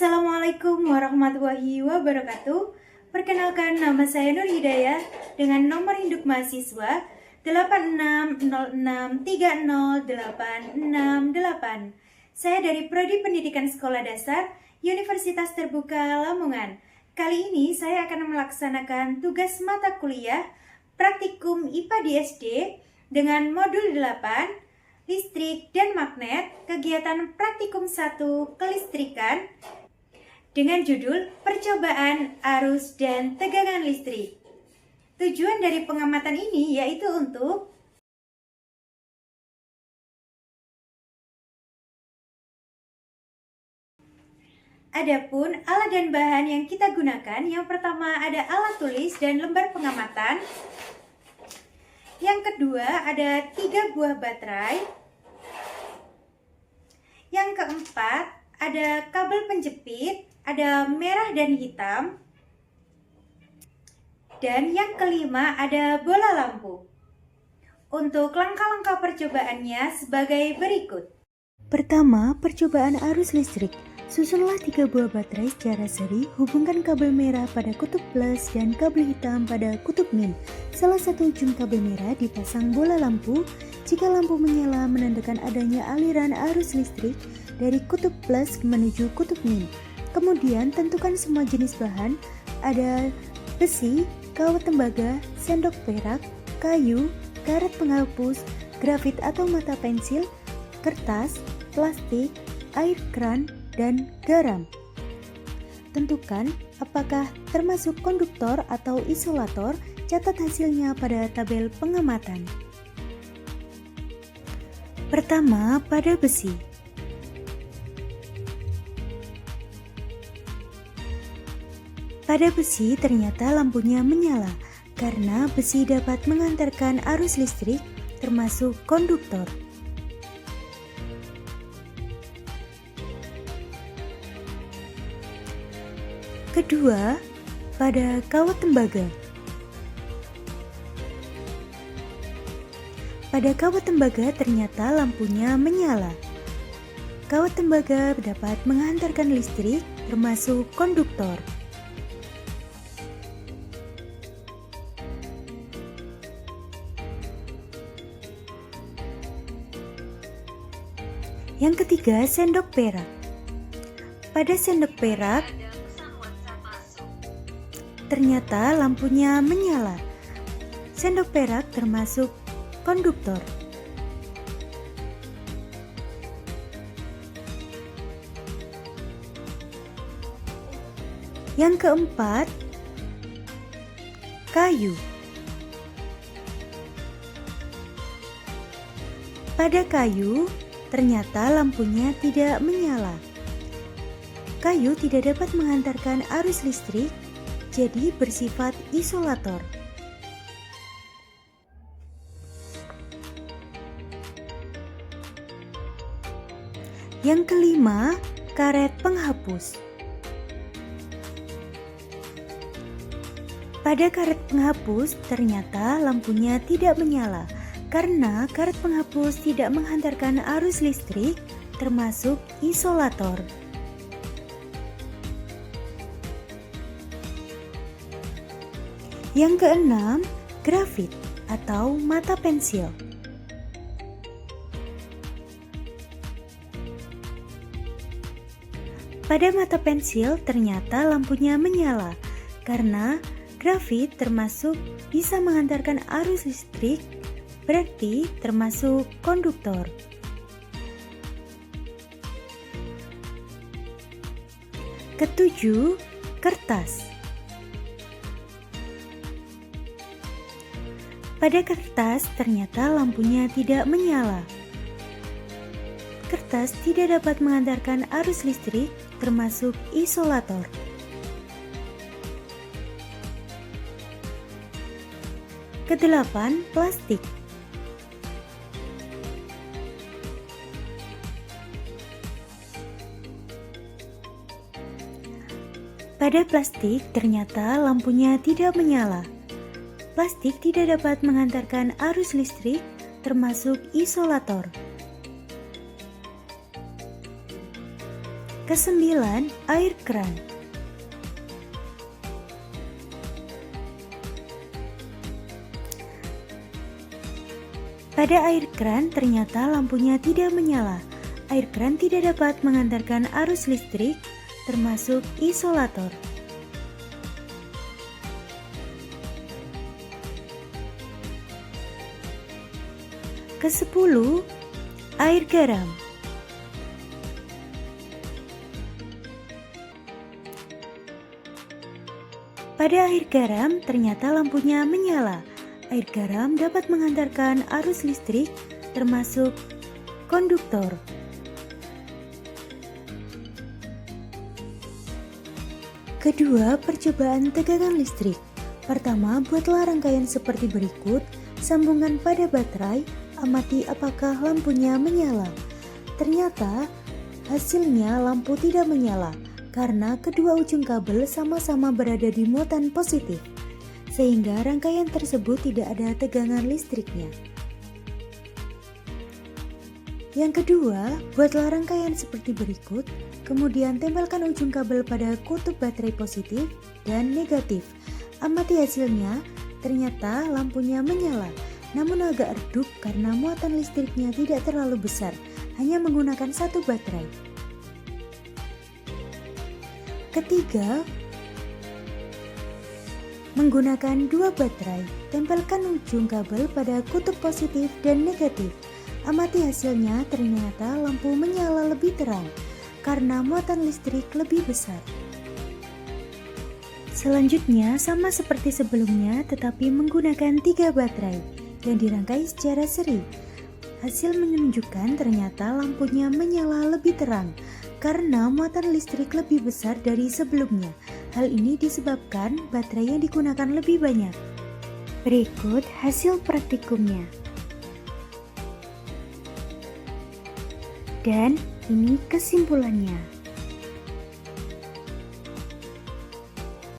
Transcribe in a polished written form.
Assalamualaikum warahmatullahi wabarakatuh. Perkenalkan, nama saya Nur Hidayah dengan nomor induk mahasiswa 8606303868. Saya dari Prodi Pendidikan Sekolah Dasar Universitas Terbuka Lamongan. Kali ini saya akan melaksanakan tugas mata kuliah praktikum IPA di SD dengan modul 8 listrik dan magnet, kegiatan praktikum 1 kelistrikan dengan judul percobaan arus dan tegangan listrik. Tujuan dari pengamatan ini yaitu untuk Adapun alat dan bahan yang kita gunakan, yang pertama ada alat tulis dan lembar pengamatan. Yang kedua ada 3 buah baterai. Yang keempat ada kabel penjepit, ada merah dan hitam. Dan yang kelima ada bola lampu. Untuk langkah-langkah percobaannya sebagai berikut. Pertama, percobaan arus listrik. Susunlah 3 buah baterai secara seri, hubungkan kabel merah pada kutub plus dan kabel hitam pada kutub min. Salah satu ujung kabel merah dipasang bola lampu. Jika lampu menyala menandakan adanya aliran arus listrik dari kutub plus menuju kutub min. Kemudian tentukan semua jenis bahan, ada besi, kawat tembaga, sendok perak, kayu, karet penghapus, grafit atau mata pensil, kertas, plastik, air kran, dan garam. Tentukan apakah termasuk konduktor atau isolator, catat hasilnya pada tabel pengamatan. Pertama, pada besi. Pada besi ternyata lampunya menyala karena besi dapat mengantarkan arus listrik termasuk konduktor. Kedua, pada kawat tembaga. Pada kawat tembaga ternyata lampunya menyala. Kawat tembaga dapat menghantarkan listrik termasuk konduktor. Yang ketiga, sendok perak. Pada sendok perak ternyata lampunya menyala. Sendok perak termasuk konduktor. Yang keempat, kayu. Pada kayu, ternyata lampunya tidak menyala. Kayu tidak dapat menghantarkan arus listrik, jadi bersifat isolator. Yang kelima, karet penghapus. Pada karet penghapus, ternyata lampunya tidak menyala karena karet penghapus tidak menghantarkan arus listrik, termasuk isolator. Yang keenam, grafit atau mata pensil. Pada mata pensil ternyata lampunya menyala karena grafit termasuk bisa menghantarkan arus listrik, berarti termasuk konduktor. Ketujuh, kertas. Pada kertas ternyata lampunya tidak menyala. Kertas tidak dapat menghantarkan arus listrik, termasuk isolator. Kedelapan, plastik. Pada plastik ternyata lampunya tidak menyala. Plastik tidak dapat menghantarkan arus listrik, termasuk isolator. Kesembilan, air keran. Pada air keran ternyata lampunya tidak menyala. Air keran tidak dapat mengantarkan arus listrik, termasuk isolator. Kesepuluh, air garam. Pada air garam ternyata lampunya menyala. Air garam dapat mengantarkan arus listrik, termasuk konduktor. Kedua, percobaan tegangan listrik. Pertama, buatlah rangkaian seperti berikut. Sambungan pada baterai, amati apakah lampunya menyala. Ternyata hasilnya lampu tidak menyala karena kedua ujung kabel sama-sama berada di muatan positif, sehingga rangkaian tersebut tidak ada tegangan listriknya. Yang kedua, buatlah rangkaian seperti berikut, kemudian tempelkan ujung kabel pada kutub baterai positif dan negatif. Amati hasilnya, ternyata lampunya menyala, namun agak redup karena muatan listriknya tidak terlalu besar, hanya menggunakan satu baterai. Ketiga, menggunakan dua baterai, tempelkan ujung kabel pada kutub positif dan negatif. Amati hasilnya, ternyata lampu menyala lebih terang karena muatan listrik lebih besar. Selanjutnya sama seperti sebelumnya tetapi menggunakan 3 baterai yang dirangkai secara seri. Hasil menunjukkan ternyata lampunya menyala lebih terang karena muatan listrik lebih besar dari sebelumnya. Hal ini disebabkan baterai yang digunakan lebih banyak. Berikut hasil praktikumnya. Dan ini kesimpulannya.